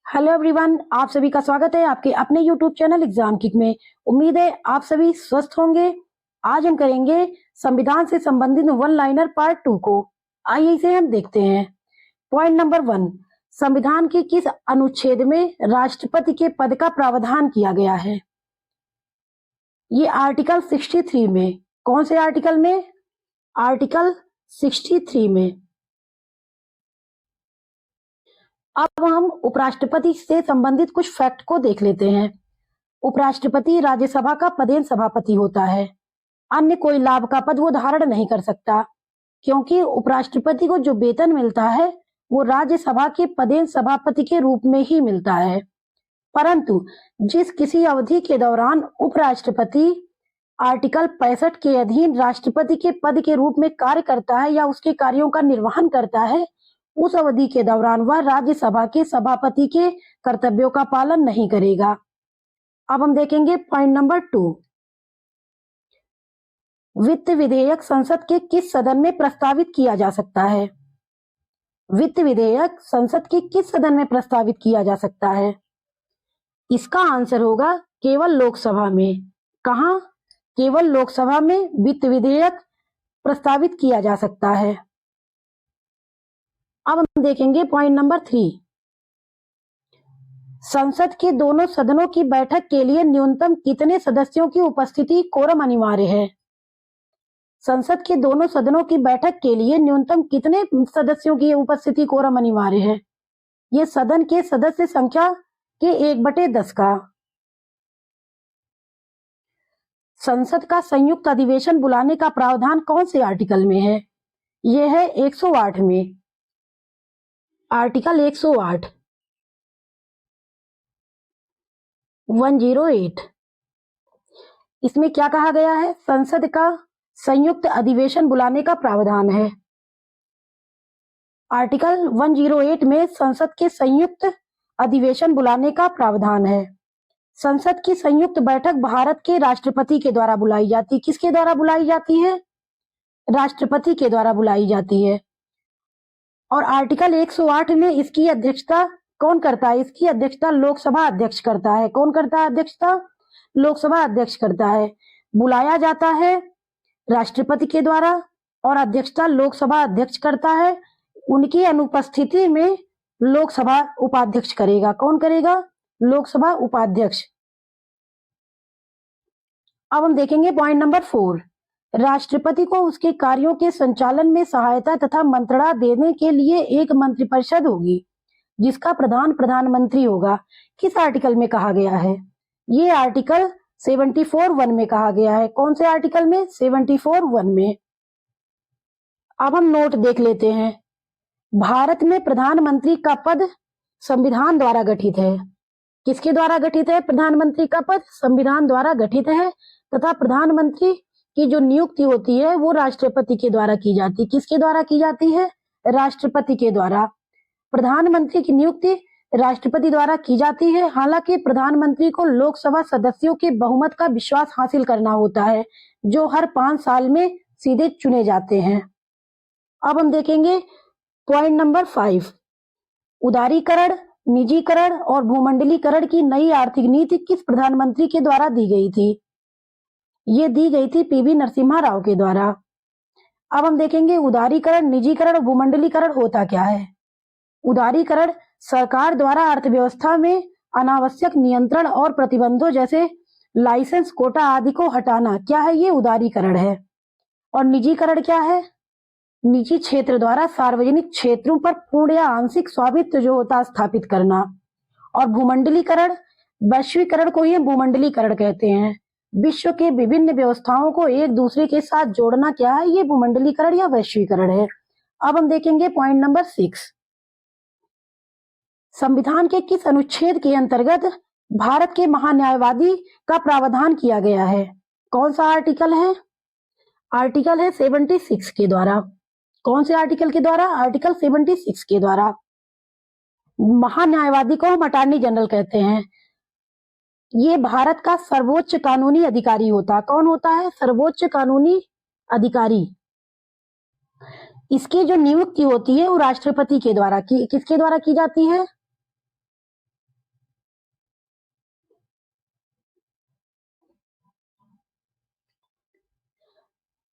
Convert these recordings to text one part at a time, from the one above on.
Hello everyone, आप सभी का स्वागत है आपके अपने यूट्यूब चैनल एग्जाम किक में। उम्मीद है आप सभी स्वस्थ होंगे। आज हम करेंगे संविधान से संबंधित वन लाइनर पार्ट 2 को। आइए इसे हम देखते हैं। पॉइंट नंबर 1, संविधान के किस अनुच्छेद में राष्ट्रपति के पद का प्रावधान किया गया है? ये आर्टिकल 63 में। कौन से आर्टिकल में? आर्टिकल 63 में। अब हम उपराष्ट्रपति से संबंधित कुछ फैक्ट को देख लेते हैं। उपराष्ट्रपति राज्यसभा का पदेन सभापति होता है। अन्य कोई लाभ का पद वो धारण नहीं कर सकता, क्योंकि उपराष्ट्रपति को जो वेतन मिलता है वो राज्यसभा के पदेन सभापति के रूप में ही मिलता है। परंतु जिस किसी अवधि के दौरान उपराष्ट्रपति आर्टिकल 65 के अधीन राष्ट्रपति के पद के रूप में कार्य करता है या उसके कार्यों का निर्वहन करता है, उस अवधि के दौरान वह राज्यसभा के सभापति के कर्तव्यों का पालन नहीं करेगा। अब हम देखेंगे पॉइंट नंबर 2, वित्त विधेयक संसद के किस सदन में प्रस्तावित किया जा सकता है? वित्त विधेयक संसद के किस सदन में प्रस्तावित किया जा सकता है? इसका आंसर होगा केवल लोकसभा में। कहां? केवल लोकसभा में वित्त विधेयक प्रस्तावित किया जा सकता है। अब हम देखेंगे पॉइंट नंबर 3, संसद के दोनों सदनों की बैठक के लिए न्यूनतम कितने सदस्यों की उपस्थिति कोरम अनिवार्य है? संसद के दोनों सदनों की बैठक के लिए न्यूनतम कितने सदस्यों की उपस्थिति कोरम अनिवार्य है? ये सदन के सदस्य संख्या के 1/10 का। संसद का संयुक्त अधिवेशन बुलाने का प्रावधान कौन से आर्टिकल में है? यह है 108 में। आर्टिकल 108 108। इसमें क्या कहा गया है? संसद का संयुक्त अधिवेशन बुलाने का प्रावधान है। आर्टिकल 108 में संसद के संयुक्त अधिवेशन बुलाने का प्रावधान है। संसद की संयुक्त बैठक भारत के राष्ट्रपति के द्वारा बुलाई जाती है। किसके द्वारा बुलाई जाती है? राष्ट्रपति के द्वारा बुलाई जाती है। और आर्टिकल 108 में इसकी अध्यक्षता कौन करता है? इसकी अध्यक्षता लोकसभा अध्यक्ष करता है। कौन करता है अध्यक्षता? लोकसभा अध्यक्ष करता है। बुलाया जाता है राष्ट्रपति के द्वारा और अध्यक्षता लोकसभा अध्यक्ष करता है। उनकी अनुपस्थिति में लोकसभा उपाध्यक्ष करेगा। कौन करेगा? लोकसभा उपाध्यक्ष। अब हम देखेंगे पॉइंट नंबर 4, राष्ट्रपति को उसके कार्यों के संचालन में सहायता तथा मंत्रणा देने के लिए एक मंत्रिपरिषद होगी जिसका प्रधान प्रधानमंत्री होगा। किस आर्टिकल में कहा गया है? ये आर्टिकल 74(1) में कहा गया है। कौन से आर्टिकल में? 74(1) में। अब हम नोट देख लेते हैं। भारत में प्रधानमंत्री का पद संविधान द्वारा गठित है। किसके द्वारा गठित है? प्रधानमंत्री का पद संविधान द्वारा गठित है तथा प्रधानमंत्री की जो नियुक्ति होती है वो राष्ट्रपति के द्वारा की जाती है। किसके द्वारा की जाती है? राष्ट्रपति के द्वारा। प्रधानमंत्री की नियुक्ति राष्ट्रपति द्वारा की जाती है। हालांकि प्रधानमंत्री को लोकसभा सदस्यों के बहुमत का विश्वास हासिल करना होता है, जो हर 5 साल में सीधे चुने जाते हैं। अब हम देखेंगे पॉइंट नंबर 5, उदारीकरण, निजीकरण और भूमंडलीकरण की नई आर्थिक नीति किस प्रधानमंत्री के द्वारा दी गई थी? ये दी गई थी पीवी नरसिम्हा राव के द्वारा। अब हम देखेंगे उदारीकरण, निजीकरण और भूमंडलीकरण होता क्या है। उदारीकरण सरकार द्वारा अर्थव्यवस्था में अनावश्यक नियंत्रण और प्रतिबंधों जैसे लाइसेंस, कोटा आदि को हटाना, क्या है? ये उदारीकरण है। और निजीकरण क्या है? निजी क्षेत्र द्वारा सार्वजनिक क्षेत्रों पर पूर्ण या आंशिक स्वामित्व जो होता है स्थापित करना। और भूमंडलीकरण, वैश्वीकरण को ही भूमंडलीकरण कहते हैं। विश्व के विभिन्न व्यवस्थाओं को एक दूसरे के साथ जोड़ना, क्या है? ये भूमंडलीकरण या वैश्वीकरण है। अब हम देखेंगे पॉइंट नंबर 6, संविधान के किस अनुच्छेद के अंतर्गत भारत के महान्यायवादी का प्रावधान किया गया है? कौन सा आर्टिकल है? आर्टिकल है 76 के द्वारा। कौन से आर्टिकल के द्वारा? आर्टिकल 76 के द्वारा। महान्यायवादी को हम अटॉर्नी जनरल कहते हैं। ये भारत का सर्वोच्च कानूनी अधिकारी होता है। कौन होता है? सर्वोच्च कानूनी अधिकारी। इसकी जो नियुक्ति होती है वो राष्ट्रपति के द्वारा किसके द्वारा की जाती है?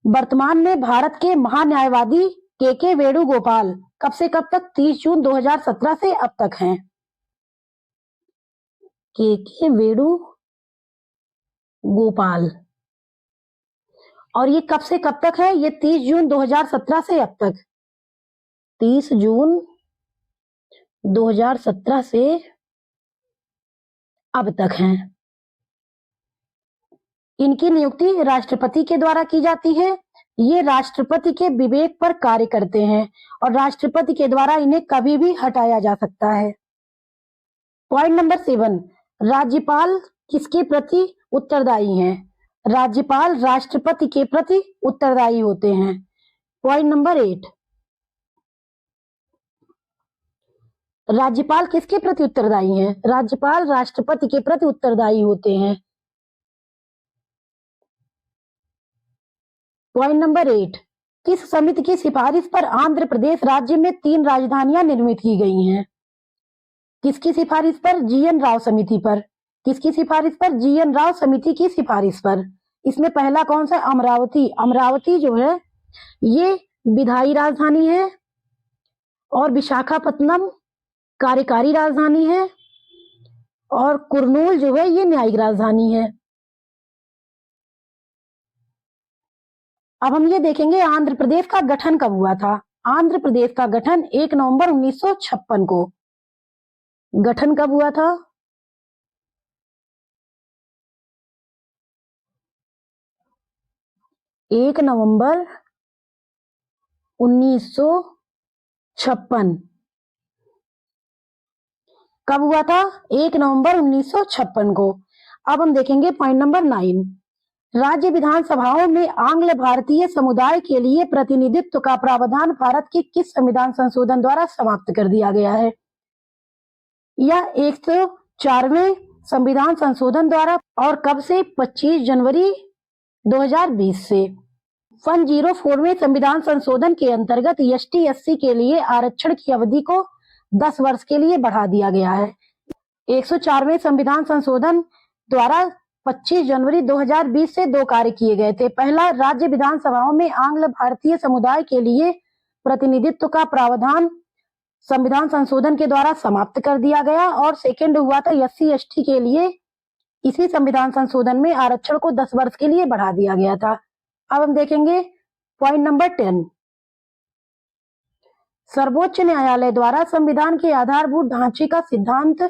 वर्तमान में भारत के महान्यायवादी के वेणुगोपाल कब से कब तक 30 जून 2017 से अब तक हैं। के वेणुगोपाल, और ये कब से कब तक है? ये 30 जून 2017 से अब तक, 30 जून 2017 से अब तक हैं। इनकी नियुक्ति राष्ट्रपति के द्वारा की जाती है। ये राष्ट्रपति के विवेक पर कार्य करते हैं और राष्ट्रपति के द्वारा इन्हें कभी भी हटाया जा सकता है। पॉइंट नंबर 7, राज्यपाल किसके प्रति उत्तरदायी हैं? राज्यपाल राष्ट्रपति के प्रति उत्तरदायी होते हैं। पॉइंट नंबर 8, राज्यपाल किसके प्रति उत्तरदायी हैं? राज्यपाल राष्ट्रपति के प्रति उत्तरदायी होते हैं। पॉइंट नंबर 8, किस समिति की सिफारिश पर आंध्र प्रदेश राज्य में 3 राजधानियां निर्मित की गई हैं? किसकी सिफारिश पर? जीएन राव समिति पर। किसकी सिफारिश पर? जीएन राव समिति की सिफारिश पर। इसमें पहला कौन सा? अमरावती। अमरावती जो है ये विधायी राजधानी है और विशाखापत्तनम कार्यकारी राजधानी है और कुर्नूल जो है ये न्यायिक राजधानी है। अब हम ये देखेंगे आंध्र प्रदेश का गठन कब हुआ था। आंध्र प्रदेश का गठन 1 नवंबर 1956 को। गठन कब हुआ था? 1 नवंबर 1956। कब हुआ था? 1 नवंबर 1956 को। अब हम देखेंगे पॉइंट नंबर 9, राज्य विधानसभाओं में आंग्ल भारतीय समुदाय के लिए प्रतिनिधित्व का प्रावधान भारत के किस संविधान संशोधन द्वारा समाप्त कर दिया गया है? यह 104वें संविधान संशोधन द्वारा, और कब से? 25 जनवरी 2020 से। 104वें संविधान संशोधन के अंतर्गत एसटी एससी के लिए आरक्षण की अवधि को 10 वर्ष के लिए बढ़ा दिया गया है। 104वें संविधान संशोधन द्वारा 25 जनवरी 2020 से 2 कार्य किए गए थे। पहला, राज्य विधानसभाओं में आंग्ल भारतीय समुदाय के लिए प्रतिनिधित्व का प्रावधान संविधान संशोधन के द्वारा समाप्त कर दिया गया, और सेकेंड हुआ था एससी एसटी के लिए इसी संविधान संशोधन में आरक्षण को 10 वर्ष के लिए बढ़ा दिया गया था। अब हम देखेंगे पॉइंट नंबर 10, सर्वोच्च न्यायालय द्वारा संविधान के आधारभूत ढांचे का सिद्धांत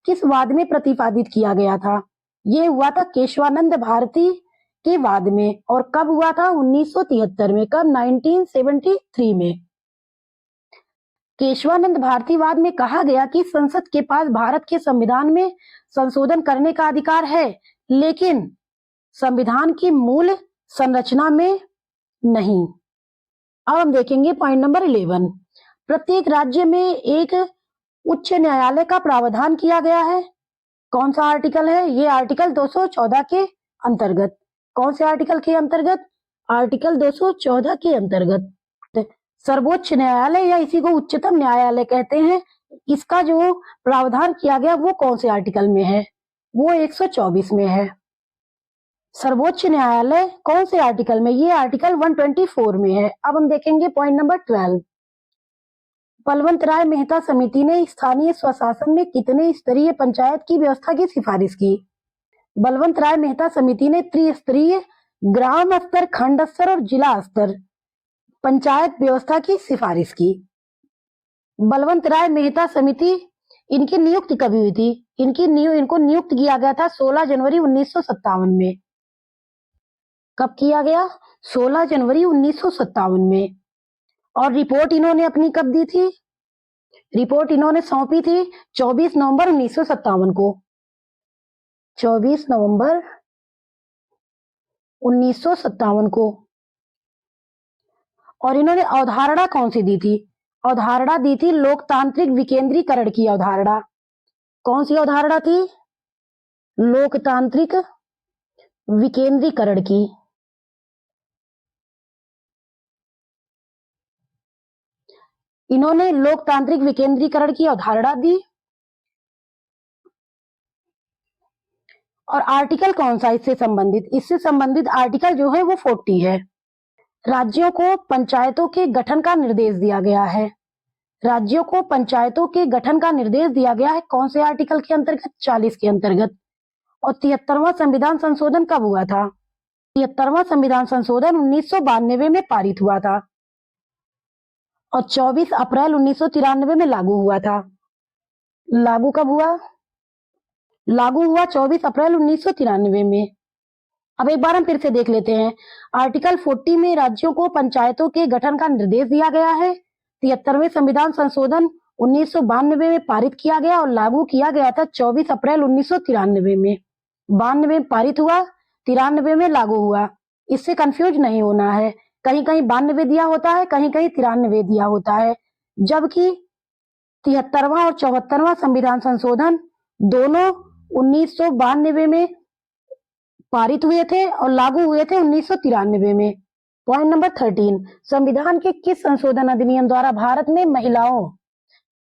किस वाद में प्रतिपादित किया गया था? ये हुआ था केशवानंद भारती के वाद में, और कब हुआ था? 1973 में। कब? 1973 में। केशवानंद भारती वाद में कहा गया कि संसद के पास भारत के संविधान में संशोधन करने का अधिकार है, लेकिन संविधान की मूल संरचना में नहीं। अब हम देखेंगे पॉइंट नंबर 11, प्रत्येक राज्य में एक उच्च न्यायालय का प्रावधान किया गया है। कौन सा आर्टिकल है? ये आर्टिकल 214 के अंतर्गत। कौन से आर्टिकल के अंतर्गत? आर्टिकल 214 के अंतर्गत। सर्वोच्च न्यायालय या इसी को उच्चतम न्यायालय कहते हैं, इसका जो प्रावधान किया गया वो कौन से आर्टिकल में है? वो 124 में है। सर्वोच्च न्यायालय कौन से आर्टिकल में? ये आर्टिकल 124 में है। अब हम देखेंगे पॉइंट नंबर 12, बलवंत राय मेहता समिति ने स्थानीय स्वशासन में कितने स्तरीय पंचायत की व्यवस्था की सिफारिश की? बलवंत राय मेहता समिति ने त्रिस्तरीय, ग्राम स्तर, खंड स्तर और जिला स्तर पंचायत व्यवस्था की सिफारिश की। बलवंत राय मेहता समिति, इनकी नियुक्ति कब हुई थी? इनको नियुक्त किया गया था 16 जनवरी 1957 में। कब किया गया? 16 जनवरी 1957 में। और रिपोर्ट इन्होंने अपनी कब दी थी? रिपोर्ट इन्होंने सौंपी थी 24 नवंबर 1957 को। 24 नवंबर 1957 को। और इन्होंने अवधारणा कौन सी दी थी? अवधारणा दी थी लोकतांत्रिक विकेंद्रीकरण की अवधारणा। कौन सी अवधारणा थी? लोकतांत्रिक विकेंद्रीकरण की। इन्होंने लोकतांत्रिक विकेंद्रीकरण की अवधारणा दी। और आर्टिकल कौन सा इससे संबंधित? इससे संबंधित आर्टिकल जो है वो 40 है। राज्यों को पंचायतों के गठन का निर्देश दिया गया है। राज्यों को पंचायतों के गठन का निर्देश दिया गया है कौन से आर्टिकल के अंतर्गत? 40 के अंतर्गत। और 73वां संविधान संशोधन कब हुआ था? 73वां संविधान संशोधन 1992 में पारित हुआ था और 24 अप्रैल 1993 में लागू हुआ था। लागू कब हुआ? लागू हुआ 24 अप्रैल 1993 में। अब एक बार हम फिर से देख लेते हैं। आर्टिकल 40 में राज्यों को पंचायतों के गठन का निर्देश दिया गया है। 73वें संविधान संशोधन 1992 में पारित किया गया और लागू किया गया था 24 अप्रैल 1993 में। 92 में पारित हुआ, 93 में लागू हुआ। इससे कंफ्यूज नहीं होना है। कहीं कहीं 92 दिया होता है, कहीं कहीं 93 दिया होता है। जबकि 73वां और 74वां संविधान संशोधन दोनों 1992 में पारित हुए थे और लागू हुए थे 1993 में। पॉइंट नंबर 13, संविधान के किस संशोधन अधिनियम द्वारा भारत में महिलाओं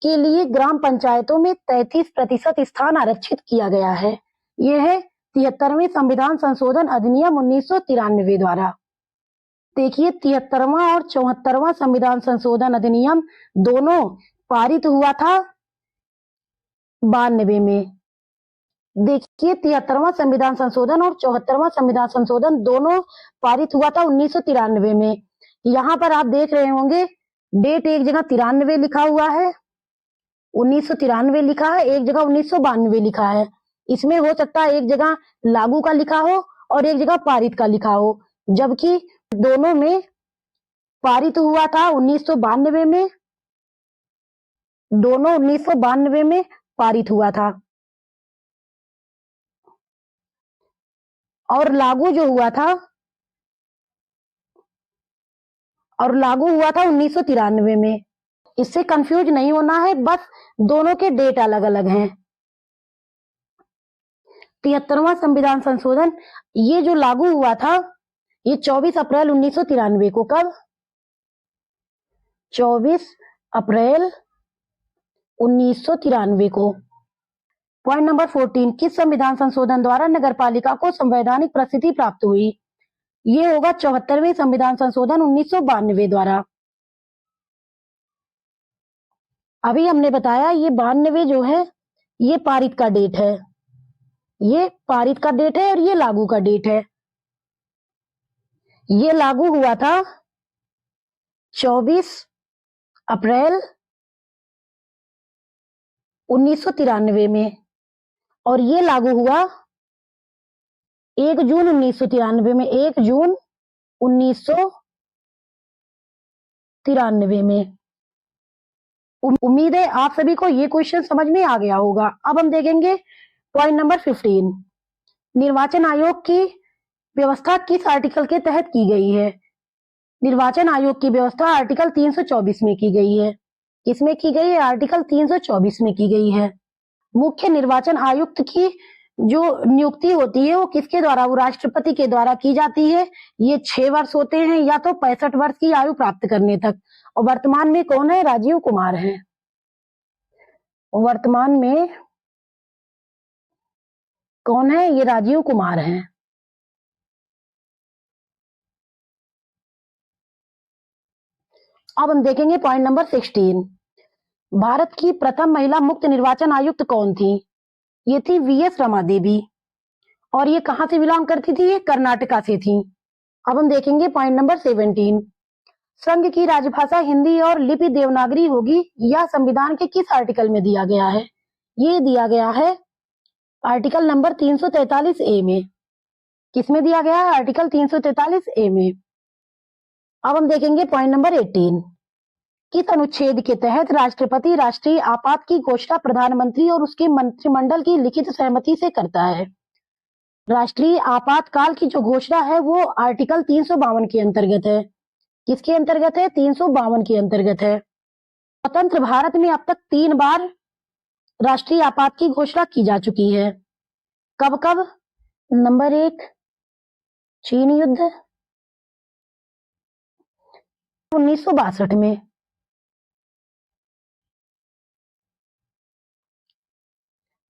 के लिए ग्राम पंचायतों में 33% स्थान आरक्षित किया गया है? यह है 73वें संविधान संशोधन अधिनियम 1993 द्वारा। देखिए 73वां और 74वां संविधान संशोधन अधिनियम दोनों पारित हुआ था 92 में। देखिए 73वां संविधान संशोधन और 74वां संविधान संशोधन दोनों पारित हुआ था 1993 में। यहाँ पर आप देख रहे होंगे डेट एक जगह 93 लिखा हुआ है, 1993 लिखा है, एक जगह 1992 लिखा है। इसमें हो सकता है एक जगह लागू का लिखा हो और एक जगह पारित का लिखा हो, जबकि दोनों में पारित हुआ था 1992 में। दोनों 1992 में पारित हुआ था और लागू जो हुआ था और लागू हुआ था 1993 में। इससे कंफ्यूज नहीं होना है, बस दोनों के डेट अलग अलग हैं। 73वां संविधान संशोधन ये जो लागू हुआ था ये 24 अप्रैल 1993 को। कब? 24 अप्रैल 1993 को। पॉइंट नंबर 14, किस संविधान संशोधन द्वारा नगरपालिका को संवैधानिक प्रसिद्धि प्राप्त हुई? ये होगा 74वें संविधान संशोधन 1992 द्वारा। अभी हमने बताया ये 92 जो है ये पारित का डेट है, ये पारित का डेट है और ये लागू का डेट है। ये लागू हुआ था 24 अप्रैल 1993 में और ये लागू हुआ 1 जून 1993 में। 1 जून 1993 में। उम्मीद है आप सभी को ये क्वेश्चन समझ में आ गया होगा। अब हम देखेंगे पॉइंट नंबर 15, निर्वाचन आयोग की व्यवस्था किस आर्टिकल के तहत की गई है? निर्वाचन आयोग की व्यवस्था आर्टिकल 324 में की गई है। किसमें की गई है? आर्टिकल 324 में की गई है। मुख्य निर्वाचन आयुक्त की जो नियुक्ति होती है वो किसके द्वारा? वो राष्ट्रपति के द्वारा की जाती है। ये 6 वर्ष होते हैं या तो 65 वर्ष की आयु प्राप्त करने तक। और वर्तमान में कौन है? राजीव कुमार है। वर्तमान में कौन है? ये राजीव कुमार हैं। अब हम देखेंगे पॉइंट नंबर 16, भारत की प्रथम महिला मुक्त निर्वाचन आयुक्त कौन थी? ये थी वीएस रमा देवी और ये कहां से बिलोंग करती थी? ये कर्नाटका से थी। अब हम देखेंगे पॉइंट नंबर 17, संघ की राजभाषा हिंदी और लिपि देवनागरी होगी। यह संविधान के किस आर्टिकल में दिया गया है? ये दिया गया है आर्टिकल नंबर 343 ए में। किसमें दिया गया है? आर्टिकल 343 ए में। अब हम देखेंगे पॉइंट नंबर 18, किस अनुच्छेद के तहत राष्ट्रपति राष्ट्रीय आपात की घोषणा प्रधानमंत्री और उसके मंत्रिमंडल की लिखित सहमति से करता है? राष्ट्रीय आपातकाल की जो घोषणा है वो आर्टिकल 352 के अंतर्गत है। किसके अंतर्गत है? 352 के अंतर्गत है। स्वतंत्र भारत में अब तक 3 बार राष्ट्रीय आपात की घोषणा की जा चुकी है। कब कब? नंबर 1 चीन युद्ध 1962 में,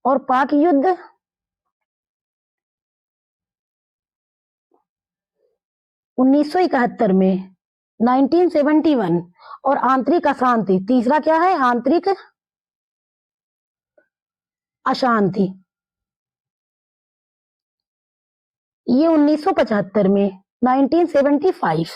और पाक युद्ध 1971 में, 1971। और आंतरिक अशांति, तीसरा क्या है? आंतरिक अशांति, ये 1975 में, 1975।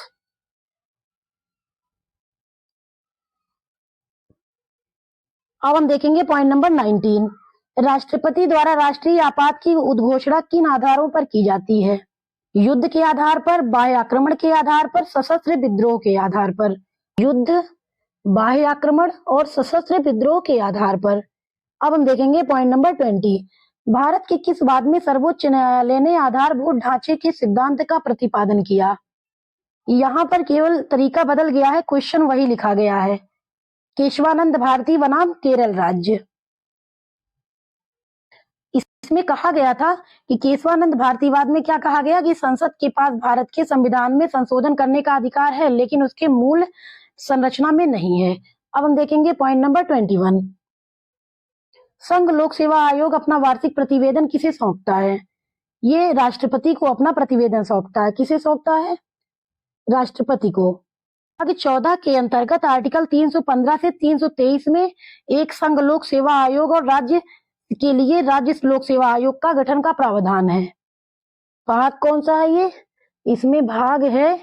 अब हम देखेंगे पॉइंट नंबर 19। राष्ट्रपति द्वारा राष्ट्रीय आपात की उद्घोषणा किन आधारों पर की जाती है? युद्ध के आधार पर, बाह्य आक्रमण के आधार पर, सशस्त्र विद्रोह के आधार पर। युद्ध, बाह्य आक्रमण और सशस्त्र विद्रोह के आधार पर। अब हम देखेंगे पॉइंट नंबर 20। भारत के किस वाद में सर्वोच्च न्यायालय ने आधारभूत ढांचे के सिद्धांत का प्रतिपादन किया? यहाँ पर केवल तरीका बदल गया है, क्वेश्चन वही लिखा गया है। केशवानंद भारती बनाम केरल राज्य। इसमें कहा गया था कि केशवानंद भारतीवाद में क्या कहा गया कि संसद के पास भारत के संविधान में संशोधन करने का अधिकार है, लेकिन उसके मूल संरचना में नहीं है। अब हम देखेंगे पॉइंट नंबर 21। संघ लोक सेवा आयोग अपना वार्षिक प्रतिवेदन किसे सौंपता है? ये राष्ट्रपति को अपना प्रतिवेदन सौंपता है। किसे सौंपता है? राष्ट्रपति को। भाग 14 के अंतर्गत आर्टिकल 315 से 323 में एक संघ लोक सेवा आयोग और राज्य के लिए राज्य लोक सेवा आयोग का गठन का प्रावधान है। भाग कौन सा है ये? इसमें भाग है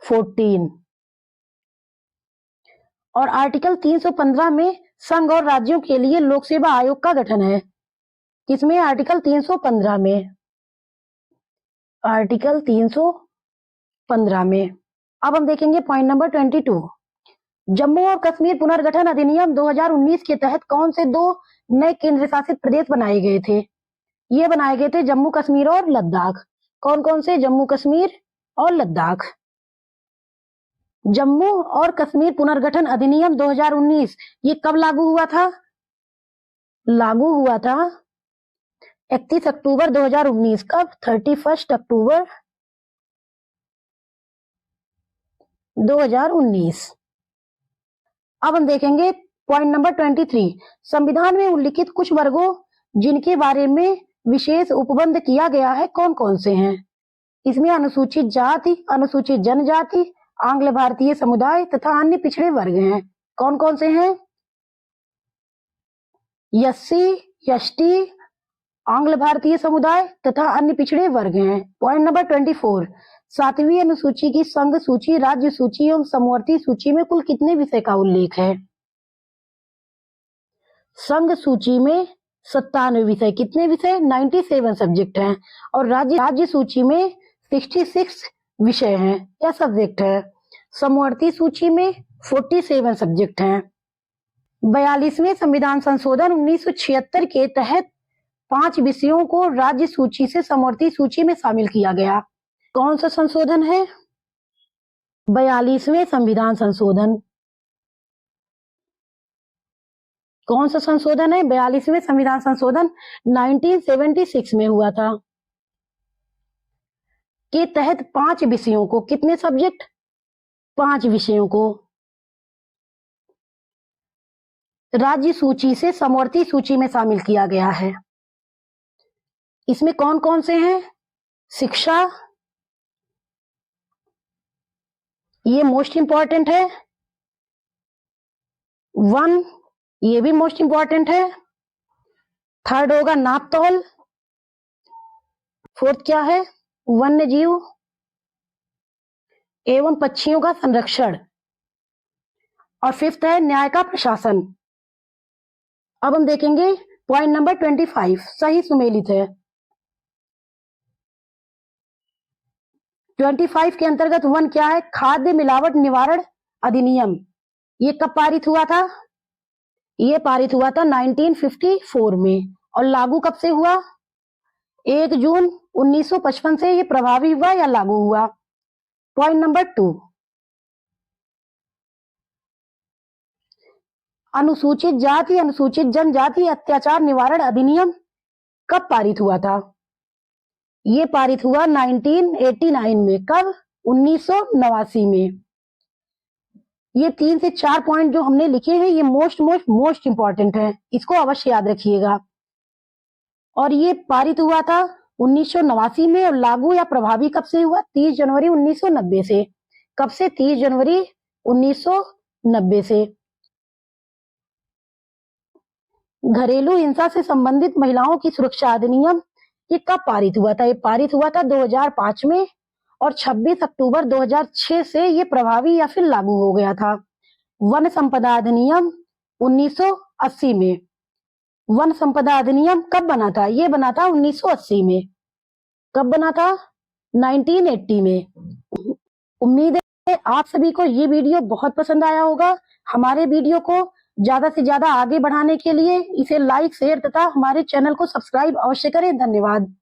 14। और आर्टिकल 315 में संघ और राज्यों के लिए लोक सेवा आयोग का गठन है। किसमें? आर्टिकल 315 में। आर्टिकल 315 में। अब हम देखेंगे पॉइंट नंबर 22। जम्मू और कश्मीर पुनर्गठन अधिनियम 2019 के तहत कौन से 2 नए केंद्र शासित प्रदेश बनाए गए थे? ये बनाए गए थे जम्मू कश्मीर और लद्दाख। कौन कौन से? जम्मू कश्मीर और लद्दाख। जम्मू और कश्मीर पुनर्गठन अधिनियम 2019 ये कब लागू हुआ था? लागू हुआ था 31 अक्टूबर 2019। कब? 31 अक्टूबर 2019। अब हम देखेंगे पॉइंट नंबर 23। संविधान में उल्लिखित कुछ वर्गों जिनके बारे में विशेष उपबंध किया गया है कौन कौन से हैं? इसमें अनुसूचित जाति, अनुसूचित जनजाति, आंग्ल भारतीय समुदाय तथा अन्य पिछड़े वर्ग हैं। कौन कौन से हैं? एससी, एसटी, आंग्ल भारतीय समुदाय तथा अन्य पिछड़े वर्ग हैं। Point number 24। 7वीं अनुसूची की संघ सूची, राज्य सूची एवं समवर्ती सूची में कुल कितने विषय का उल्लेख है? संघ सूची में 97 विषय। कितने विषय? 97 सब्जेक्ट हैं। और राज्य सूची में 66 विषय हैं या सब्जेक्ट है। समवर्ती सूची में 47 सब्जेक्ट हैं। 42वें संविधान संशोधन 1976 के तहत 5 विषयों को राज्य सूची से समवर्ती सूची में शामिल किया गया। कौन सा संशोधन है? 42वें संविधान संशोधन। कौन सा संशोधन है? 42वें संविधान संशोधन 1976 में हुआ था। के तहत 5 विषयों को, कितने सब्जेक्ट? 5 विषयों को राज्य सूची से समवर्ती सूची में शामिल किया गया है। इसमें कौन कौन से हैं? शिक्षा, ये मोस्ट इंपॉर्टेंट है। 1, ये भी मोस्ट इंपॉर्टेंट है। 3rd होगा नाप तौल। 4th क्या है? वन्य जीव एवं पक्षियों का संरक्षण। और 5th है न्याय का प्रशासन। अब हम देखेंगे पॉइंट नंबर 25। सही सुमेलित है। 25 के अंतर्गत 1 क्या है? खाद्य मिलावट निवारण अधिनियम। ये कब पारित हुआ था? ये पारित हुआ था 1954 में। और लागू कब से हुआ? 1 जून 1955 से ये प्रभावी हुआ या लागू हुआ। Point number 2। अनुसूचित जाति, अनुसूचित जनजाति अत्याचार निवारण अधिनियम कब पारित हुआ था? ये पारित हुआ 1989 में। कब? 1989 में। ये 3 से 4 पॉइंट जो हमने लिखे हैं ये मोस्ट इंपॉर्टेंट है, इसको अवश्य याद रखिएगा। और ये पारित हुआ था 1989 में, और लागू या प्रभावी कब से हुआ? 30 जनवरी 1990 से। कब से? 30 जनवरी 1990 से। घरेलू हिंसा से संबंधित महिलाओं की सुरक्षा अधिनियम ये कब पारित हुआ था? ये पारित हुआ था 2005 में, और 26 अक्टूबर 2006 से ये प्रभावी या फिर लागू हो गया था। वन संपदा अधिनियम 1980 में। वन संपदा अधिनियम कब बना था? ये बना था 1980 में। कब बना था? 1980 में। उम्मीद है आप सभी को ये वीडियो बहुत पसंद आया होगा। हमारे वीडियो को ज्यादा से ज्यादा आगे बढ़ाने के लिए इसे लाइक, शेयर तथा हमारे चैनल को सब्सक्राइब अवश्य करें। धन्यवाद।